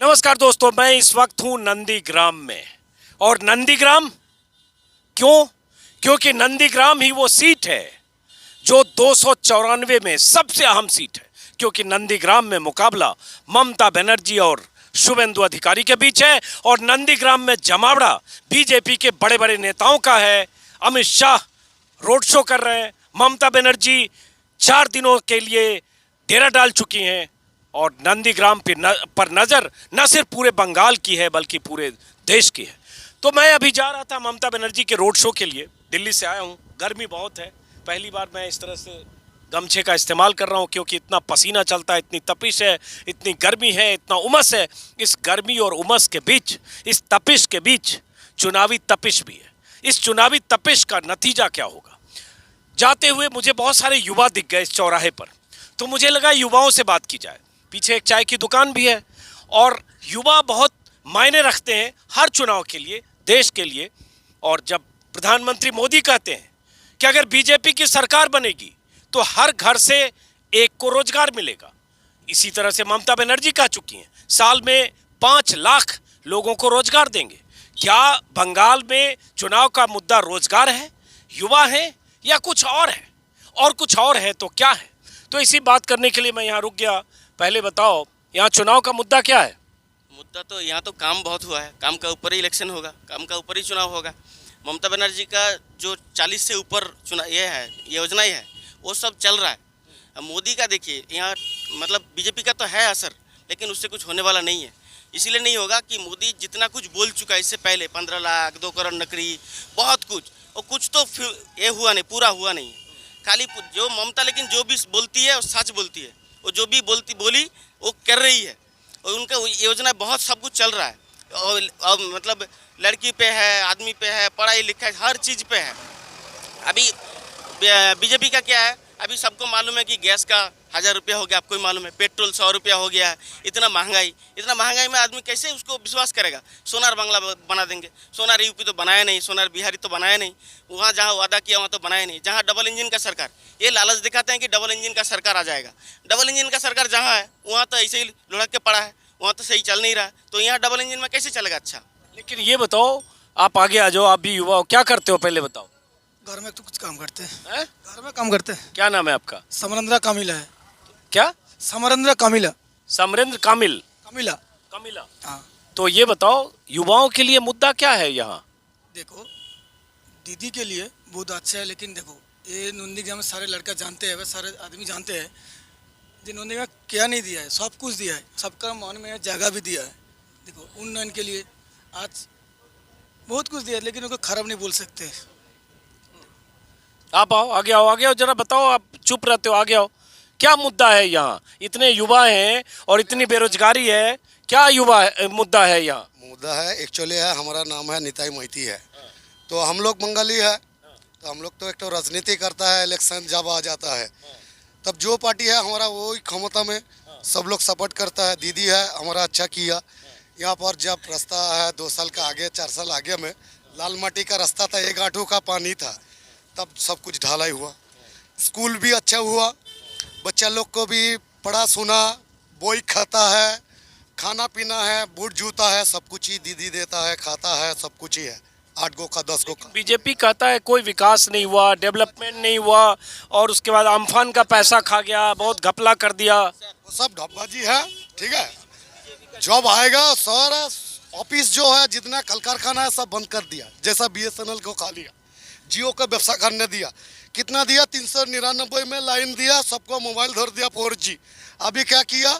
नमस्कार दोस्तों, मैं इस वक्त हूं नंदीग्राम में। और नंदीग्राम क्यों? क्योंकि नंदीग्राम ही वो सीट है जो 294 में सबसे अहम सीट है। क्योंकि नंदीग्राम में मुकाबला ममता बनर्जी और शुभेंदु अधिकारी के बीच है। और नंदीग्राम में जमावड़ा बीजेपी के बड़े बड़े नेताओं का है। अमित शाह रोड शो कर रहे हैं। ममता बनर्जी 4 दिनों के लिए डेरा डाल चुकी हैं। और नंदीग्राम पर नजर न सिर्फ पूरे बंगाल की है बल्कि पूरे देश की है। तो मैं अभी जा रहा था ममता बनर्जी के रोड शो के लिए। दिल्ली से आया हूँ, गर्मी बहुत है। पहली बार मैं इस तरह से गमछे का इस्तेमाल कर रहा हूँ क्योंकि इतना पसीना चलता है, इतनी तपिश है, इतनी गर्मी है, इतना उमस है। इस गर्मी और उमस के बीच, इस तपिश के बीच चुनावी तपिश भी है। इस चुनावी तपिश का नतीजा क्या होगा? जाते हुए मुझे बहुत सारे युवा दिख गए इस चौराहे पर, तो मुझे लगा युवाओं से बात की जाए। पीछे एक चाय की दुकान भी है और युवा बहुत मायने रखते हैं हर चुनाव के लिए, देश के लिए। और जब प्रधानमंत्री मोदी कहते हैं कि अगर बीजेपी की सरकार बनेगी तो हर घर से एक को रोजगार मिलेगा, इसी तरह से ममता बनर्जी कह चुकी हैं साल में 5 लाख लोगों को रोजगार देंगे। क्या बंगाल में चुनाव का मुद्दा रोजगार है, युवा है, या कुछ और है? और कुछ और है तो क्या है? तो इसी बात करने के लिए मैं यहाँ रुक गया। पहले बताओ, यहाँ चुनाव का मुद्दा क्या है? मुद्दा तो यहाँ तो काम बहुत हुआ है, काम का ऊपर ही इलेक्शन होगा, काम का ऊपर ही चुनाव होगा। ममता बनर्जी का जो 40 से ऊपर चुनाव ये है, योजना ही है, वो सब चल रहा है। अब मोदी का देखिए, यहाँ मतलब बीजेपी का तो है असर, लेकिन उससे कुछ होने वाला नहीं है। इसीलिए नहीं होगा कि मोदी जितना कुछ बोल चुका है इससे पहले, 15 लाख 2 करोड़ नौकरी, बहुत कुछ, और कुछ तो ये हुआ नहीं, पूरा हुआ नहीं। खाली जो ममता लेकिन जो भी बोलती है वो सच बोलती है, वो जो भी बोली वो कर रही है। और उनका योजना बहुत सब कुछ चल रहा है। और मतलब लड़की पे है, आदमी पे है, पढ़ाई लिखाई हर चीज़ पे है। अभी बीजेपी का क्या है, अभी सबको मालूम है कि गैस का 1000 रुपया हो गया, आपको ही मालूम है। पेट्रोल 100 रुपया हो गया। इतना महंगाई में आदमी कैसे उसको विश्वास करेगा? सोनार बांग्ला बना देंगे। सोनार यूपी तो बनाया नहीं, सोनार बिहारी तो बनाया नहीं, वहाँ जहाँ वादा किया वहाँ तो बनाया नहीं। जहाँ डबल इंजन का सरकार, ये लालच दिखाते हैं कि डबल इंजन का सरकार आ जाएगा। डबल इंजन का सरकार जहाँ है वहाँ तो ऐसे ही लुढ़क के पड़ा है, वहाँ तो सही चल नहीं रहा, तो यहाँ डबल इंजन में कैसे चलेगा? अच्छा, लेकिन ये बताओ, आप आगे आ जाओ, आप भी युवा हो, क्या करते हो पहले बताओ। घर में तो कुछ काम करते हैं। हैं? घर में काम करते हैं। क्या नाम है आपका? समरेंद्र कामिला है। क्या? समरेंद्र कामिला। समरेंद्र कामिल। कामिला। कामिला। हाँ, तो ये बताओ, युवाओं के लिए मुद्दा क्या है यहाँ? देखो, दीदी के लिए बहुत अच्छा है, लेकिन देखो ये नंदीग्राम में सारे लड़का जानते हैं, वह सारे आदमी जानते हैं जिन्होंने क्या नहीं दिया है, सब कुछ दिया है, सबका मन में जगह भी दिया है। देखो उन्नयन के लिए आज बहुत कुछ दिया है, लेकिन उनको खराब नहीं बोल सकते। आप आओ, आगे आओ, आगे आओ, जरा बताओ। आप चुप रहते हो, आगे आओ। क्या मुद्दा है यहाँ? इतने युवा हैं और इतनी बेरोजगारी है, क्या मुद्दा है यहाँ? मुद्दा है एक्चुअली है, हमारा नाम है निताई मोहिती है। तो हम लोग बंगाली है, तो हम लोग तो एक तो राजनीति करता है, इलेक्शन जब आ जाता है तब जो पार्टी है हमारा वही क्षमता में सब लोग सपोर्ट करता है। दीदी है हमारा अच्छा किया। यहाँ पर जब रास्ता है 2 साल का आगे 4 साल आगे में लाल माटी का रास्ता था, 1 आंठू का पानी था, तब सब कुछ ढलाई हुआ। स्कूल भी अच्छा हुआ, बच्चा लोग को भी पढ़ा सुना, बोई खाता है, खाना पीना है, बूट जूता है, सब कुछ ही दीदी देता है, खाता है, सब कुछ ही है। 8 गो का 10 गो का। बीजेपी कहता है कोई विकास नहीं हुआ, डेवलपमेंट नहीं हुआ, और उसके बाद अम्फान का पैसा खा गया, बहुत घपला कर दिया। वो सब ढप्पाजी है, ठीक है। जॉब आएगा सारा ऑफिस जो है, जितना कल कारखाना है सब बंद कर दिया। जैसा BSNL को खा लिया, जियो का व्यवसाय करने दिया। कितना दिया? 399 में लाइन दिया, सबको मोबाइल धर दिया 4G। अभी क्या किया?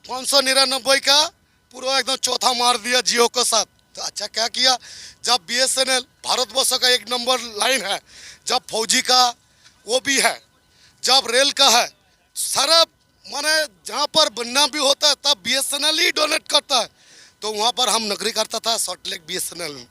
599 का पूरा एकदम चौथा मार दिया जियो के साथ। तो अच्छा क्या किया? जब BSNL भारतवर्ष का 1 नंबर लाइन है, जब फौजी का वो भी है, जब रेल का है, सारा माने जहाँ पर बनना भी होता है तब BSNL ही डोनेट करता है। तो वहाँ पर हम नौकरी करता था सॉल्ट लेक BSNL में।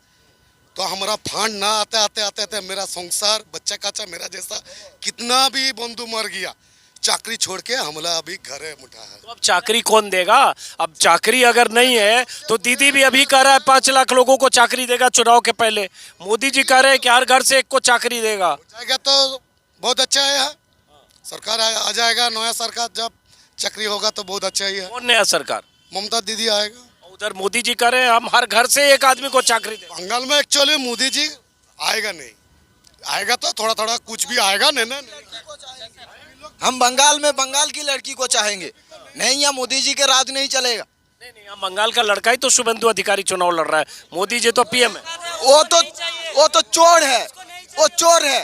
तो हमारा फंड ना आते मेरा संसार बच्चा काचा मेरा जैसा कितना भी बंधु मर गया, चाकरी छोड़ के हमला अभी घरे मुठा है। तो अब चाकरी कौन देगा? अब चाकरी अगर नहीं है तो दीदी भी अभी कह रहा है 5 लाख लोगों को चाकरी देगा चुनाव के पहले। मोदी जी कह रहे हैं कि हर घर से 1 को चाकरी देगा। हो जाएगा तो बहुत अच्छा है। सरकार आ जाएगा, नया सरकार जब चाकरी होगा तो बहुत अच्छा ही है। कौन नया सरकार? ममता दीदी आएगा। उधर मोदी जी कह रहे हैं हम हर घर से एक आदमी को चाकरी दें। बंगाल में एक्चुअली मोदी जी आएगा नहीं, आएगा तो थोड़ा थोड़ा कुछ भी आएगा नहीं ना। हम बंगाल में बंगाल की लड़की को चाहेंगे, नहीं यहाँ मोदी जी के राज नहीं चलेगा। नहीं, हम बंगाल का लड़का ही तो शुभेंदु अधिकारी चुनाव लड़ रहा है, मोदी जी तो पीएम है। वो तो चोर है, वो चोर है,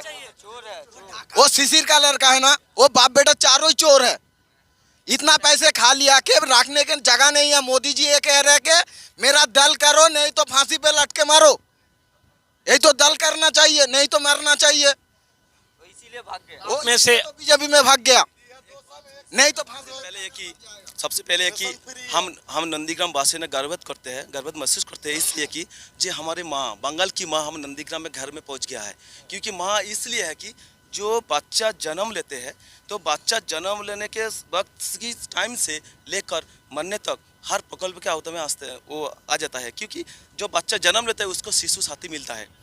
वो शिशिर का लड़का है ना, वो बाप बेटा चारों ही चोर है। इतना पैसे खा लिया के रखने के जगह नहीं है। मोदी जी ये कह रहे कि मेरा दल करो, नहीं तो फांसी पे लटके मारो। यही तो दल करना चाहिए, नहीं तो मरना चाहिए। इसीलिए भाग गया। में से बीजेपी में भाग गया, नहीं तो पहले ये कि सबसे पहले ये कि हम नंदीग्राम वासी ने गर्व महसूस करते हैं इसलिए कि जो हमारे माँ, बंगाल की माँ हम नंदीग्राम में घर में पहुंच गया है। क्योंकि माँ इसलिए है कि जो बच्चा जन्म लेते हैं तो बच्चा जन्म लेने के वक्त की टाइम से लेकर मरने तक हर प्रकल्प के आवत में वो आ जाता है। क्योंकि जो बच्चा जन्म लेता है उसको शिशु साथी मिलता है।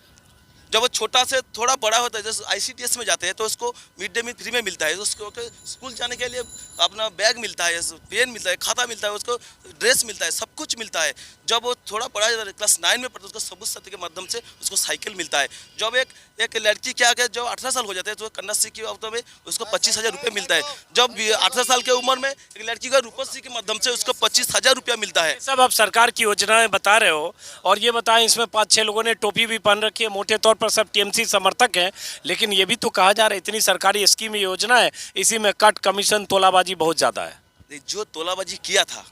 जब वो छोटा से थोड़ा बड़ा होता है, जैसे ICDS में जाते हैं तो उसको मिड डे मील फ्री में मिलता है, उसको स्कूल जाने के लिए अपना बैग मिलता है, पेन मिलता है, खाता मिलता है, उसको ड्रेस मिलता है, सब कुछ मिलता है। जब वो थोड़ा बड़ा क्लास 9 में पढ़ता है उसको सबूत सत्य के माध्यम से उसको साइकिल मिलता है। जब एक लड़की क्या है जो 18 साल हो जाते हैं तो कन्याश्री की अवधि में उसको 25,000 रुपये मिलता है। जब 18 साल के उम्र में एक लड़की को रूपश्री के माध्यम से उसको 25,000 रुपया मिलता है। सब आप सरकार की योजनाएं बता रहे हो, और ये बताएं इसमें 5-6 लोगों ने टोपी भी पहन रखी है, मोटे तौर पर सब TMC समर्थक हैं, लेकिन ये भी तो कहा जा रहा है इतनी सरकारी स्कीम योजना है, इसी में कट कमीशन तोलाबाजी बहुत ज्यादा है। जो तोलाबाजी किया था,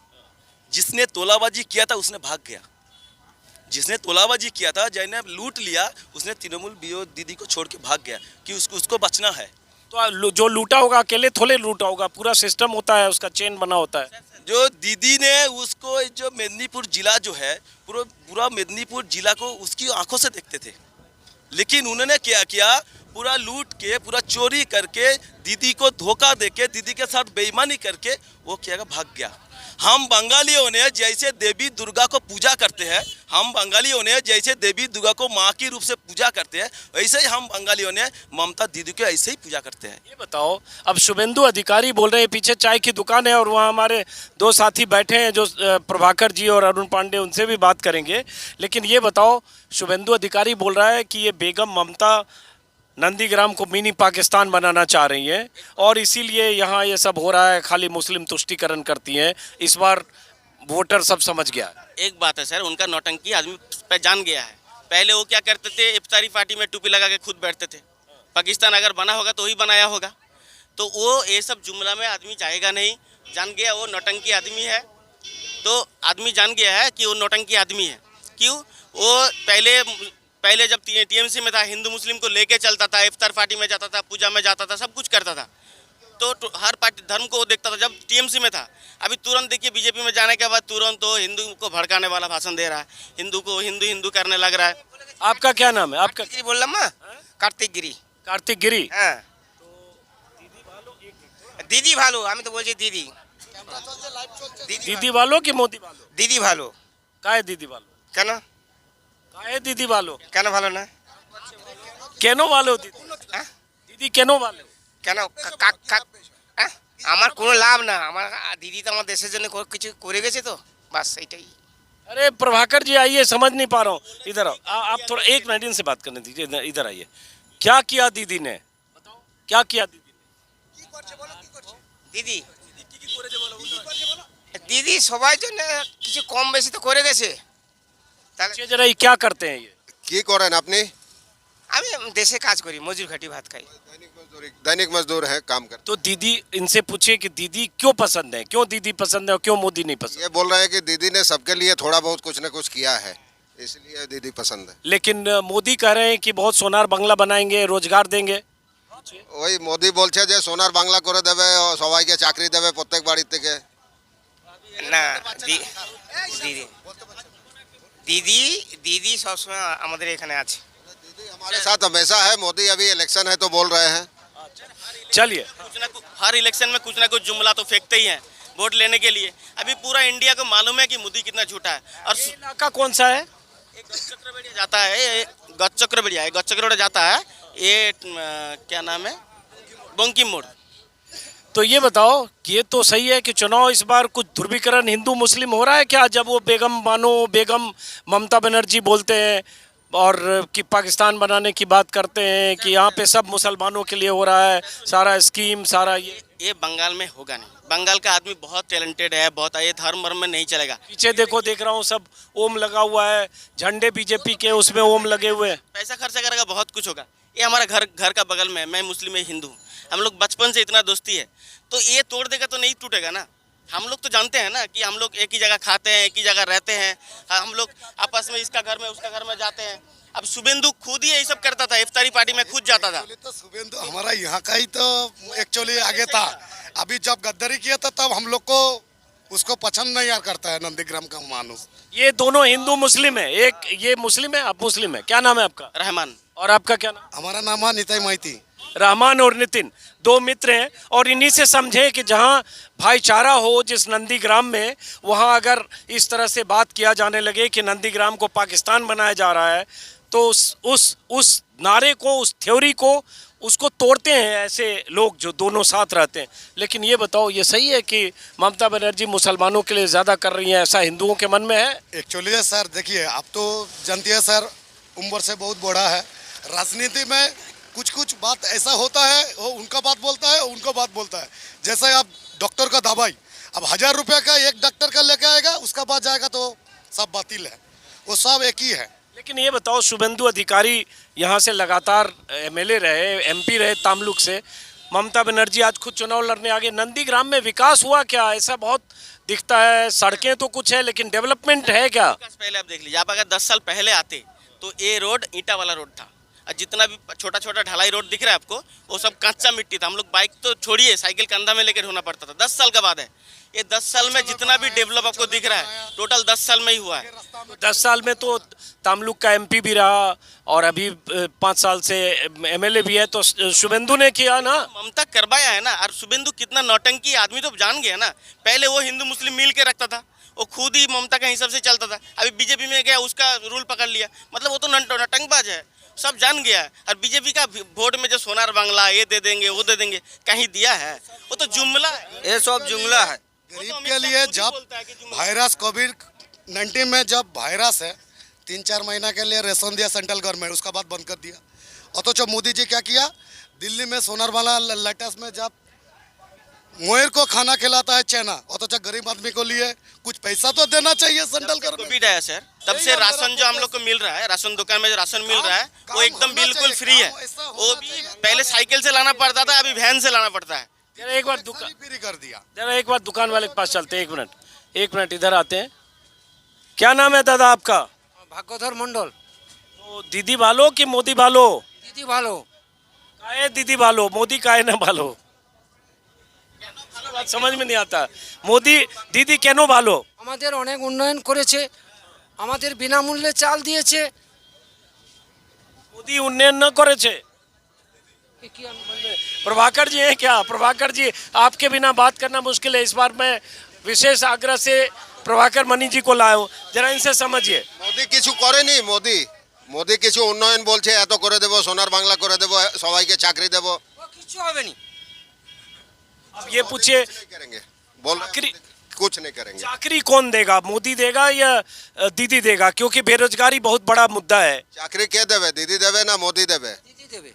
जिसने तोलाबाजी किया था उसने भाग गया। जिसने तोलाबाजी किया था, जिसने लूट लिया, उसने तृणमूल दीदी को छोड़ के भाग गया कि उसको बचना है। तो जो लूटा होगा अकेले थोड़े लूटा होगा, पूरा सिस्टम होता है, उसका चेन बना होता है। जो दीदी ने उसको, जो मेदिनीपुर जिला जो है, पूरा मेदिनीपुर जिला को उसकी आंखों से देखते थे, लेकिन उन्होंने क्या किया, पूरा लूट के, पूरा चोरी करके, दीदी को धोखा देके, दीदी के साथ बेईमानी करके वो क्या भाग गया। हम बंगालियों ने जैसे देवी दुर्गा को पूजा करते हैं, हम बंगालियों ने जैसे देवी दुर्गा को माँ की रूप से पूजा करते हैं, वैसे ही हम बंगालियों ने ममता दीदी को ऐसे ही पूजा करते हैं। ये बताओ, अब शुभेंदु अधिकारी बोल रहे हैं पीछे चाय की दुकान है और वहाँ हमारे 2 साथी बैठे हैं जो प्रभाकर जी और अरुण पांडे, उनसे भी बात करेंगे। लेकिन ये बताओ, शुभेंदु अधिकारी बोल रहा है कि ये बेगम ममता नंदीग्राम को मिनी पाकिस्तान बनाना चाह रही है और इसीलिए यहाँ ये सब हो रहा है, खाली मुस्लिम तुष्टीकरण करती हैं। इस बार वोटर सब समझ गया है। एक बात है सर, उनका नौटंकी आदमी पे जान गया है। पहले वो क्या करते थे, इफ्तारी पार्टी में टोपी लगा के खुद बैठते थे। पाकिस्तान अगर बना होगा तो वही बनाया होगा, तो वो ये सब जुमला में आदमी चाहेगा नहीं। जान गया वो नौटंकी आदमी है, तो आदमी जान गया है कि वो नौटंकी आदमी है। क्यों? वो पहले जब TMC में था, हिंदू मुस्लिम को लेके चलता था, इफ्तार पार्टी में जाता था, पूजा में जाता था, सब कुछ करता था, तो हर पार्टी धर्म को वो देखता था जब TMC में था। अभी तुरंत देखिए बीजेपी में जाने के बाद तुरंत तो हिंदू को भड़काने वाला भाषण दे रहा है, हिंदू को हिंदू करने लग रहा है। आपका क्या नाम है? आपका गिरी बोल रहा, कार्तिक गिरी। कार्तिक गिरी। हाँ, दीदी भालो, हमें तो बोल दीदी। दीदी वालों की मोदी वालों? दीदी भालो। का है दीदी वालों? क्या ना? का है दीदी वालों? क्या ना भालो ना? केनो वालों दीदी? हाँ? दीदी केनो वालों? क्या ना? আমার কোনো লাভ না, আমার দিদি তো আমার দেশের জন্য কিছু করে গেছে, তো বাস এইটাই। अरे प्रभाकर जी आइए, समझ नहीं पा रहा हूँ, इधर आओ। आप थोड़ा 1 मिनट इनसे बात करने दीजिए, इधर आइए। क्या किया दीदी ने, बताओ क्या किया दीदी ने? দিদি দিদি সবাই জন্য কিছু কম বেশি তো করে গেছে। তাহলে जरा ये क्या करते हैं ये? কি করেন আপনি? আমি দেশে কাজ করি, মজুর খাটি ভাত খাই। दैनिक मजदूर है, काम करते। तो दीदी, इनसे पूछिए कि दीदी क्यों पसंद है, क्यों दीदी पसंद है और क्यों मोदी नहीं पसंद? ये बोल रहे हैं कि दीदी ने सबके लिए थोड़ा बहुत कुछ न कुछ किया है, इसलिए दीदी पसंद है। लेकिन मोदी कह रहे हैं कि बहुत सोनार बंगला बनाएंगे, रोजगार देंगे। ওই মোদি বলছে যে সোনার বাংলা করে দেবে, সবাইকে চাকরি দেবে প্রত্যেক বাড়ি থেকে। না দিদি দিদি দিদি সবসময় আমাদের এখানে আছে। हमारे साथ हमेशा है। मोदी अभी इलेक्शन है तो बोल रहे हैं। चलिए, हर इलेक्शन में कुछ ना कुछ जुमला तो फेंकते ही हैं वोट लेने के लिए। अभी पूरा इंडिया को मालूम है कि मोदी कितना झूठा है। और ये इलाका कौन सा है? एक गच्चक्रबेड़िया जाता है, गच्चक्रबेड़िया जाता है, ये क्या नाम है, बंकिम मोड़। तो ये बताओ कि ये तो सही है कि चुनाव इस बार कुछ ध्रुवीकरण हिंदू मुस्लिम हो रहा है क्या, जब वो बेगम बानो बेगम ममता बनर्जी बोलते हैं और कि पाकिस्तान बनाने की बात करते हैं कि यहाँ पे सब मुसलमानों के लिए हो रहा है सारा स्कीम सारा ये बंगाल में होगा नहीं। बंगाल का आदमी बहुत टैलेंटेड है, बहुत, ये धर्म वर्म में नहीं चलेगा। पीछे देखो देख रहा हूँ सब ओम लगा हुआ है, झंडे बीजेपी के उसमें ओम लगे हुए हैं। पैसा खर्चा करेगा, बहुत कुछ होगा। ये हमारा घर का बगल में है, मैं मुस्लिम है हिंदू हूँ, हम लोग बचपन से इतना दोस्ती है, तो ये तोड़ देगा तो नहीं टूटेगा ना। हम लोग तो जानते हैं ना कि हम लोग एक ही जगह खाते हैं, एक ही जगह रहते हैं, हम लोग आपस में इसका घर में उसका घर में जाते हैं। अब शुभेंदु खुद ही यही सब करता था, इफ्तारी पार्टी में खुद जाता था। तो शुभेंदु हमारा यहाँ का ही तो एक्चुअली आगे था। अभी जब गद्दारी किया था तब हम लोग को उसको पसंद नहीं यार करता है नंदीग्राम का मानुस। ये दोनों हिंदू मुस्लिम है, एक ये मुस्लिम है, आप मुस्लिम है। क्या नाम है आपका? रहमान। और आपका क्या नाम? हमारा नाम है निताई माइती। रहमान और नितिन दो मित्र हैं और इन्हीं से समझे कि जहां भाईचारा हो जिस नंदीग्राम में, वहां अगर इस तरह से बात किया जाने लगे कि नंदीग्राम को पाकिस्तान बनाया जा रहा है तो उस नारे को, उस थ्योरी को, उसको तोड़ते हैं ऐसे लोग जो दोनों साथ रहते हैं। लेकिन ये बताओ, ये सही है कि ममता बनर्जी मुसलमानों के लिए ज़्यादा कर रही हैं, ऐसा हिंदुओं के मन में है? एक्चुअली सर देखिए, आप तो जानती है सर, उम्र से बहुत बड़ा है। राजनीति में कुछ कुछ बात ऐसा होता है, वो उनका बात बोलता है, उनका बात बोलता है। जैसे आप डॉक्टर का दवाई, अब 1000 रुपये का एक डॉक्टर का लेके आएगा, उसका बाद जाएगा तो सब बातिल है, वो सब एक ही है। लेकिन ये बताओ, शुभेंदु अधिकारी यहाँ से लगातार एमएलए रहे, एमपी रहे तामलुक से, ममता बनर्जी आज खुद चुनाव लड़ने आ गए। नंदीग्राम में विकास हुआ क्या? ऐसा बहुत दिखता है, सड़कें तो कुछ है लेकिन डेवलपमेंट है क्या? पहले आप देख लीजिए, आप अगर 10 साल पहले आते तो ये रोड ईंटा वाला रोड था, और जितना भी छोटा छोटा ढलाई रोड दिख रहा है आपको, वो सब कच्चा मिट्टी था। हम लोग बाइक तो छोड़िए, साइकिल कंधा में लेकर होना पड़ता था। 10 साल का बाद है ये। 10 साल में जितना भी डेवलप आपको दिख रहा है, टोटल 10 साल में ही हुआ है। 10 साल में तो तामलुक का एमपी भी रहा और अभी 5 साल से एमएलए भी है, तो शुभेंदु ने किया ना। ममता करवाया है ना। और शुभेंदु कितना नौटंकी आदमी तो जान गया ना। पहले वो हिंदू मुस्लिम मिल के रखता था, वो खुद ही ममता के हिसाब से चलता था। अभी बीजेपी में गया, उसका रूल पकड़ लिया, मतलब वो तो नौटंकबाज है, सब जान गया है। और बीजेपी का वोट में जो सोनार बांग्ला ये दे देंगे वो दे देंगे, कहीं दिया है? वो तो जुमला है, ये सब जुमला है। गरीब के लिए जब वायरस कोविड-19 में जब वायरस है, 3-4 महीना के लिए रेशन दिया सेंट्रल गवर्नमेंट, उसका बाद बंद कर दिया। अथच मोदी जी क्या किया, दिल्ली में सोनारवाला लेटेस्ट में जब मोयर को खाना खिलाता है चैना, अथच गरीब आदमी को लिए कुछ पैसा तो देना चाहिए सेंट्रल गवर्नमेंट। कोविड आया सर, तब से राशन जो हम लोग को मिल रहा है, राशन दुकान में जो राशन मिल रहा है वो एकदम बिल्कुल फ्री है। वो भी पहले साइकिल से लाना पड़ता था, अभी वैन से लाना पड़ता है। जरा एक बार दुकान फ्री कर दिया। जरा एक बार दुकान वाले के पास चलते हैं, एक मिनट इधर आते हैं। क्या नाम है दादा आपका? भाग्यधर मंडल। तो दीदी भालो कि मोदी भालो? दीदी ভালো। काहे दीदी भालो, मोदी काहे ना भालो? बात समझ में नहीं आता। मोदी दीदी কেন ভালো? আমাদের অনেক উন্নয়ন করেছে, আমাদের বিনামূল্যে চাল দিয়েছে। मोदी उन्नयन न করেছে? प्रभाकर जी हैं क्या? प्रभाकर जी, आपके बिना बात करना मुश्किल है। इस बार मैं विशेष आग्रह से प्रभाकर मनी जी को लाया हूँ, जरा इनसे समझिए। মোদি কিছু করেনি। মোদি কিছু উন্নয়ন বলছে, এত করে দেবো, সোনার বাংলা করে দেবো, সবাইকে চাকরি দেবো। কিছু হবে না। अब ये पूछिए, नहीं करेंगे, बोल रहे हैं, कुछ नहीं करेंगे। चाकरी कौन देगा, मोदी देगा या दीदी देगा? क्योंकि बेरोजगारी बहुत बड़ा मुद्दा है। चाकरी के देवे, दीदी देवे ना मोदी देवे? দিদি দেবে।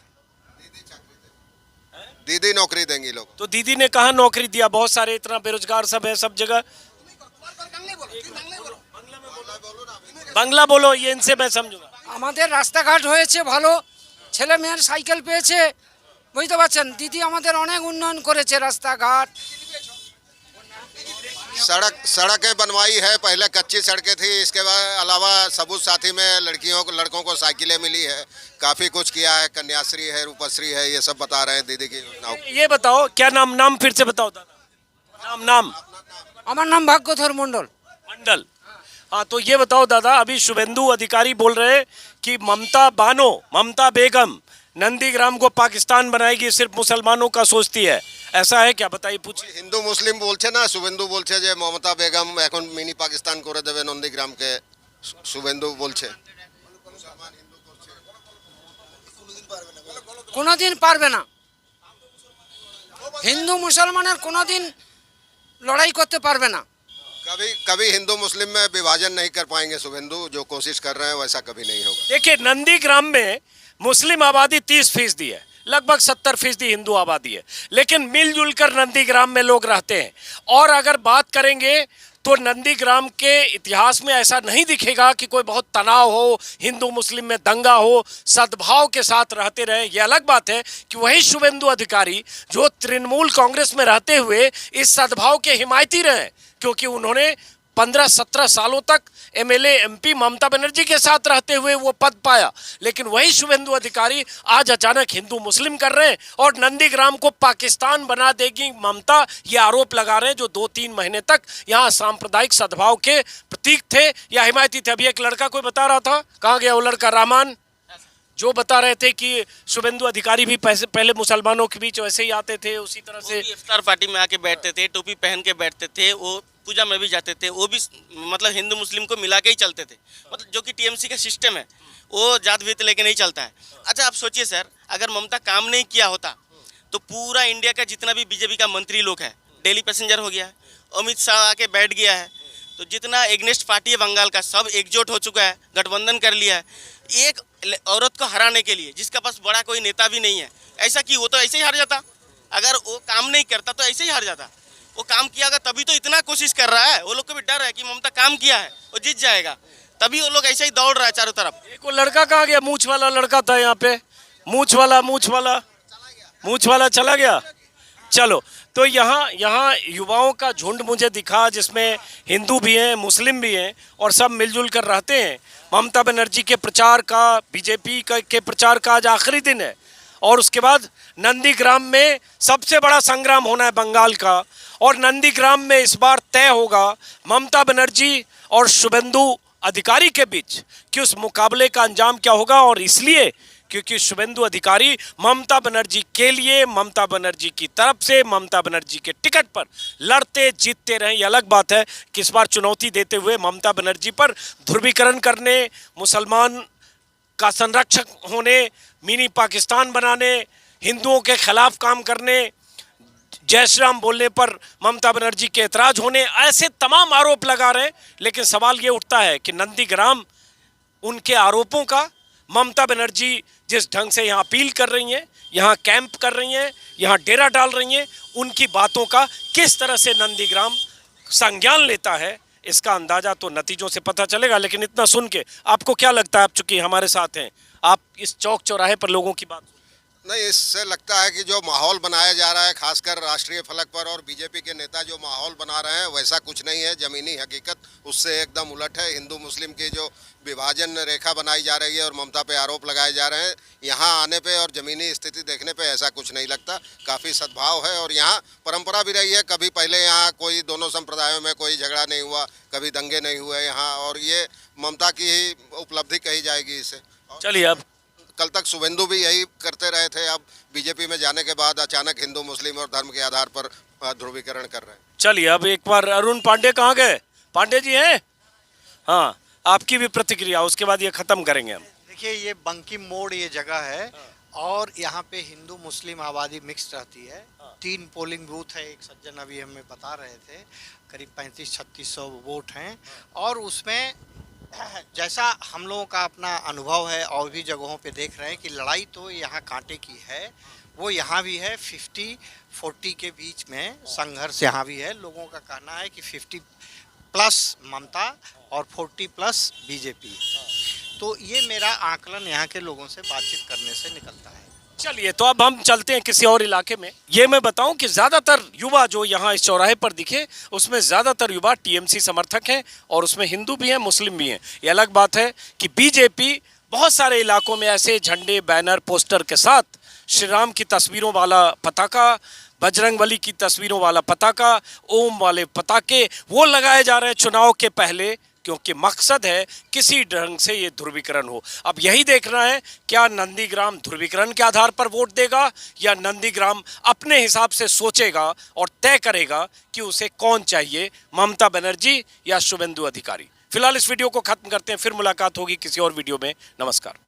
दीदी नौकरी देंगी लोग। तो दीदी ने कहा नौकरी दिया? बहुत सारे इतना बेरोजगार सब है सब जगह। बांग्ला बोलो, ये इनसे मैं समझूंगा। আমাদের রাস্তাঘাট হয়েছে ভালো, ছেলে মেয়ের সাইকেল পেয়েছে, বুঝতে পারছেন? দিদি আমাদের অনেক উন্নয়ন করেছে, রাস্তাঘাট। सड़कें बनवाई है, पहले कच्ची सड़कें थी, इसके बाद अलावा सबूत साथी में लड़कों को साइकिलें मिली है, काफ़ी कुछ किया है। कन्याश्री है, रूपश्री है, ये सब बता रहे हैं दीदी की योजनाओं। ये बताओ क्या नाम फिर से बताओ दादा, नाम। আমার নাম ভাগ্যধর মণ্ডল। मंडल। हाँ, तो ये बताओ दादा, अभी शुभेंदु अधिकारी बोल रहे हैं कि ममता बेगम नंदीग्राम को पाकिस्तान बनाएगी, सिर्फ मुसलमानों का सोचती है, ऐसा है क्या? बताइए, पूछिए। हिंदू मुस्लिम बोलছে না, শুভেন্দু বলছে যে মমতা বেগম এখন মিনি পাকিস্তান করে দেবে নন্দীগ্রামকে, শুভেন্দু বলছে। কোনোদিন পারবে না। হিন্দু মুসলমানের কোনোদিন লড়াই করতে পারবে না। कभी कभी हिंदू मुस्लिम में विभाजन नहीं कर पाएंगे शुभेंदु, जो कोशिश कर रहे हैं वैसा कभी नहीं होगा। देखिए नंदीग्राम में मुस्लिम आबादी 30% है, लगभग 70% हिंदू आबादी है, लेकिन मिलजुल कर नंदीग्राम में लोग रहते हैं। और अगर बात करेंगे तो नंदीग्राम के इतिहास में ऐसा नहीं दिखेगा कि कोई बहुत तनाव हो, हिंदू मुस्लिम में दंगा हो, सद्भाव के साथ रहते रहे। ये अलग बात है कि वही शुभेंदु अधिकारी जो तृणमूल कांग्रेस में रहते हुए इस सद्भाव के हिमायती रहे, क्योंकि उन्होंने 15-17 सालों तक एमएलए एमपी ममता बनर्जी के साथ रहते हुए वो पद पाया। लेकिन वही शुभेंदु अधिकारी आज अचानक हिंदू मुस्लिम कर रहे हैं और नंदीग्राम को पाकिस्तान बना देगी ममता, ये आरोप लगा रहे हैं, जो 2-3 महीने तक यहाँ सांप्रदायिक सद्भाव के प्रतीक थे या हिमायती थे। अभी एक लड़का कोई बता रहा था, कहाँ गया वो लड़का, रहमान, जो बता रहे थे कि शुभेंदु अधिकारी भी पहले मुसलमानों के बीच वैसे ही आते थे, उसी तरह से इफ्तार पार्टी में आके बैठते थे, टोपी पहन के बैठते थे, वो पूजा में भी जाते थे, वो भी मतलब हिंदू मुस्लिम को मिला के ही चलते थे। मतलब जो कि टीएमसी का सिस्टम है वो जात भेद लेके नहीं चलता है। अच्छा आप सोचिए सर, अगर ममता काम नहीं किया होता तो पूरा इंडिया का जितना भी बीजेपी का मंत्री लोग है, डेली पैसेंजर हो गया है, अमित शाह आके बैठ गया है, तो जितना एग्नेस्ट पार्टी है बंगाल का सब एकजुट हो चुका है, गठबंधन कर लिया है एक औरत को हराने के लिए, जिसका पास बड़ा कोई नेता भी नहीं है। ऐसा कि वो तो ऐसे ही हार जाता, अगर वो काम नहीं करता तो ऐसे ही हार जाता। वो काम कियागा तभी तो इतना कोशिश कर रहा है, वो लोग को भी डर है कि ममता काम किया है वो जीत जाएगा, तभी वो लोग ऐसे ही दौड़ रहा है चारों तरफ। एक वो लड़का कहाँ गया, मूछ वाला लड़का था यहाँ पे, मूछ वाला चला गया। चलो, तो यहाँ युवाओं का झुंड मुझे दिखा, जिसमें हिंदू भी हैं, मुस्लिम भी हैं और सब मिलजुल कर रहते हैं। ममता बनर्जी के प्रचार का, बीजेपी के प्रचार का आज आखिरी दिन है और उसके बाद नंदीग्राम में सबसे बड़ा संग्राम होना है बंगाल का। और नंदीग्राम में इस बार तय होगा ममता बनर्जी और शुभेंदु अधिकारी के बीच कि उस मुकाबले का अंजाम क्या होगा। और इसलिए क्योंकि शुभेंदु अधिकारी ममता बनर्जी के लिए, ममता बनर्जी की तरफ से, ममता बनर्जी के टिकट पर लड़ते जीतते रहे। ये अलग बात है कि इस बार चुनौती देते हुए ममता बनर्जी पर ध्रुवीकरण करने, मुसलमान का संरक्षक होने, मिनी पाकिस्तान बनाने, हिंदुओं के खिलाफ काम करने, जय श्री राम बोलने पर ममता बनर्जी के ऐतराज होने, ऐसे तमाम आरोप लगा रहे हैं। लेकिन सवाल ये उठता है कि नंदीग्राम उनके आरोपों का, ममता बनर्जी जिस ढंग से यहाँ अपील कर रही हैं, यहाँ कैंप कर रही हैं, यहाँ डेरा डाल रही हैं, उनकी बातों का किस तरह से नंदीग्राम संज्ञान लेता है, इसका अंदाजा तो नतीजों से पता चलेगा। लेकिन इतना सुन के आपको क्या लगता है, आप चूंकि हमारे साथ हैं, आप इस चौक चौराहे पर लोगों की बात नहीं, इससे लगता है कि जो माहौल बनाया जा रहा है खासकर राष्ट्रीय फलक पर और बीजेपी के नेता जो माहौल बना रहे हैं वैसा कुछ नहीं है। ज़मीनी हकीकत उससे एकदम उलट है। हिंदू मुस्लिम की जो विभाजन रेखा बनाई जा रही है और ममता पे आरोप लगाए जा रहे हैं, यहाँ आने पे और ज़मीनी स्थिति देखने पे ऐसा कुछ नहीं लगता। काफ़ी सद्भाव है और यहाँ परंपरा भी रही है। कभी पहले यहाँ कोई दोनों संप्रदायों में कोई झगड़ा नहीं हुआ, कभी दंगे नहीं हुए यहाँ, और ये ममता की ही उपलब्धि कही जाएगी इसे। चलिए, अब कल तक शुभेंदु भी यही करते रहे थे, अब बीजेपी में जाने के बाद अचानक हिंदू मुस्लिम और धर्म के आधार पर ध्रुवीकरण कर रहे हैं। चलिए, अब एक बार अरुण पांडे कहाँ गए? पांडे जी हैं? हाँ, आपकी भी प्रतिक्रिया, उसके बाद ये खत्म करेंगे हम। देखिए, ये बंकिम मोड़ ये जगह है और यहाँ पे हिंदू मुस्लिम आबादी मिक्स रहती है। 3 पोलिंग बूथ है, एक सज्जन अभी हमें बता रहे थे, करीब 3500-3600 वोट हैं। और उसमें जैसा हम लोगों का अपना अनुभव है और भी जगहों पे देख रहे हैं कि लड़ाई तो यहाँ कांटे की है, वो यहाँ भी है। 50-40 के बीच में संघर्ष यहाँ भी है। लोगों का कहना है कि 50+ ममता और 40+ बीजेपी। तो ये मेरा आकलन यहाँ के लोगों से बातचीत करने से निकलता है। चलिए, तो अब हम चलते हैं किसी और इलाके में। ये मैं बताऊं कि ज़्यादातर युवा जो यहाँ इस चौराहे पर दिखे, उसमें ज़्यादातर युवा टीएमसी समर्थक हैं और उसमें हिंदू भी हैं, मुस्लिम भी हैं। ये अलग बात है कि बीजेपी बहुत सारे इलाकों में ऐसे झंडे, बैनर, पोस्टर के साथ श्री राम की तस्वीरों वाला पताका, बजरंगबली की तस्वीरों वाला पताका, ओम वाले पताके वो लगाए जा रहे हैं चुनाव के पहले, क्योंकि मकसद है किसी ढंग से ये ध्रुवीकरण हो। अब यही देखना है, क्या नंदीग्राम ध्रुवीकरण के आधार पर वोट देगा या नंदीग्राम अपने हिसाब से सोचेगा और तय करेगा कि उसे कौन चाहिए, ममता बनर्जी या शुभेंदु अधिकारी। फिलहाल इस वीडियो को खत्म करते हैं, फिर मुलाकात होगी किसी और वीडियो में। नमस्कार।